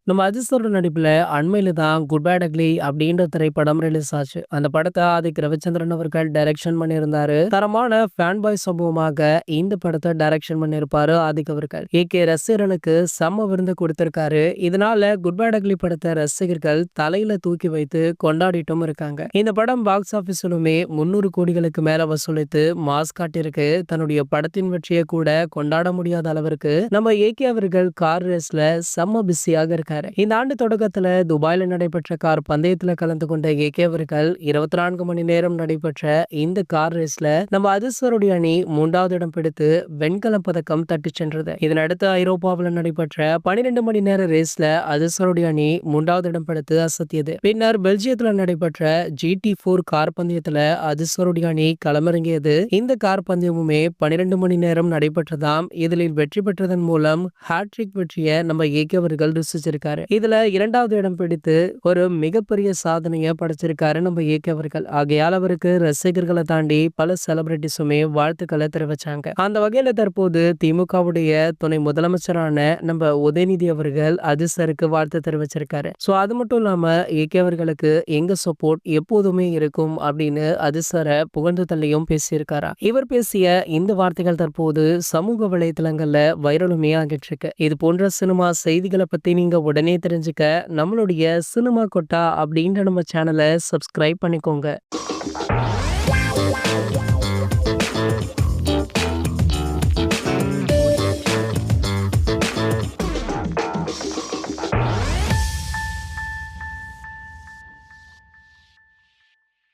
நம்ம அஜித்தோட நடிப்புல அண்மையில தான் குட் பேட் அக்லி அப்படின்ற திரைப்படம் ரிலீஸ் ஆச்சு. அந்த படத்தை ஆதிக் ரவிச்சந்திரன் அவர்கள் டைரக்ஷன் பண்ணியிருந்தாரு. தரமான ஃபேன் பாய் சம்பவமாக இந்த படத்தை டைரக்ஷன் பண்ணியிருப்பாரு ஆதிக் அவர்கள். ஏகே ரசிகர்களுக்கு செம்ம விருந்து கொடுத்திருக்காரு. இதனால குட் பேட் அக்லி படத்தை ரசிகர்கள் தலையில தூக்கி வைத்து கொண்டாடிட்டும் இருக்காங்க. இந்த படம் பாக்ஸ் ஆபீஸிலுமே 300 கோடிகளுக்கு மேல வசூலித்து மாஸ் காட்டியிருக்கு. தன்னுடைய படத்தின் வெற்றியை கூட கொண்டாட முடியாத அளவிற்கு நம்ம ஏகே அவர்கள் கார் ரேஸ்ல செம்ம பிஸியாக இருக்காரு. இந்த ஆண்டு தொடக்கத்துல துபாயில நடைபெற்ற கார் பந்தயத்துல கலந்து கொண்ட ஏகே அவர்கள் 24 மணி நேரம் நடைபெற்ற இந்த கார் ரேஸ்ல நம்ம அதிர்ஷ்டருடைய அணி 3வது இடம் பிடித்து வெண்கல பதக்கம் தட்டி சென்றது. இதனடுத்து ஐரோப்பாவில் நடைபெற்ற 12 மணி நேர ரேஸ்ல அதிர்ஷ்டருடைய அணி 3வது இடம் பிடித்து அசத்தியது. பின்னர் பெல்ஜியத்துல நடைபெற்ற GT4 கார் பந்தயத்துல அதிர்ஷ்டருடைய அணி களமிறங்கியது. இந்த கார் பந்தயமுமே 12 மணி நேரம் நடைபெற்றதாம். இதில் வெற்றி பெற்றதன் மூலம் ஹாட்ரிக் வெற்றியை நம்ம ஏகே அவர்கள் ருசிச்சிருக்காரு. இதுல 2வது இடம் பிடித்து ஒரு மிகப்பெரிய சாதனையை படைச்சிருக்காரு நம்ம ஏகே அவர்கள். ஆகையால் அவருக்கு ரசிகர்களை தாண்டி பல செலிபிரிட்டிஸுமே வாழ்த்துக்களை தெரிவிச்சாங்க. அந்த வகையில தற்போது திமுகவுடைய துணை முதலமைச்சரான நம்ம உதயநிதி அவர்கள் அதிர்ஷ்டருக்கு வாழ்த்து தெரிவிச்சிருக்காரு. சோ அது மட்டும் இல்லாம ஏகே அவர்களுக்கு எங்க சப்போர்ட் எப்போதுமே இருக்கும் அப்படின்னு அதிர்ஷ்டரை புகழ்ந்து தள்ளியும் பேசியிருக்காரா. இவர் பேசிய இந்த வார்த்தைகள் தற்போது சமூக வலைதளங்கள்ல வைரலுமே ஆகிட்டு இருக்கு. இது போன்ற சினிமா செய்திகளை பத்தி நீங்க உடனே தெரிஞ்சுக்க நம்மளுடைய சினிமா கொட்டா அப்படின்ற நம்ம சேனலை சப்ஸ்கிரைப் பண்ணிக்கோங்க.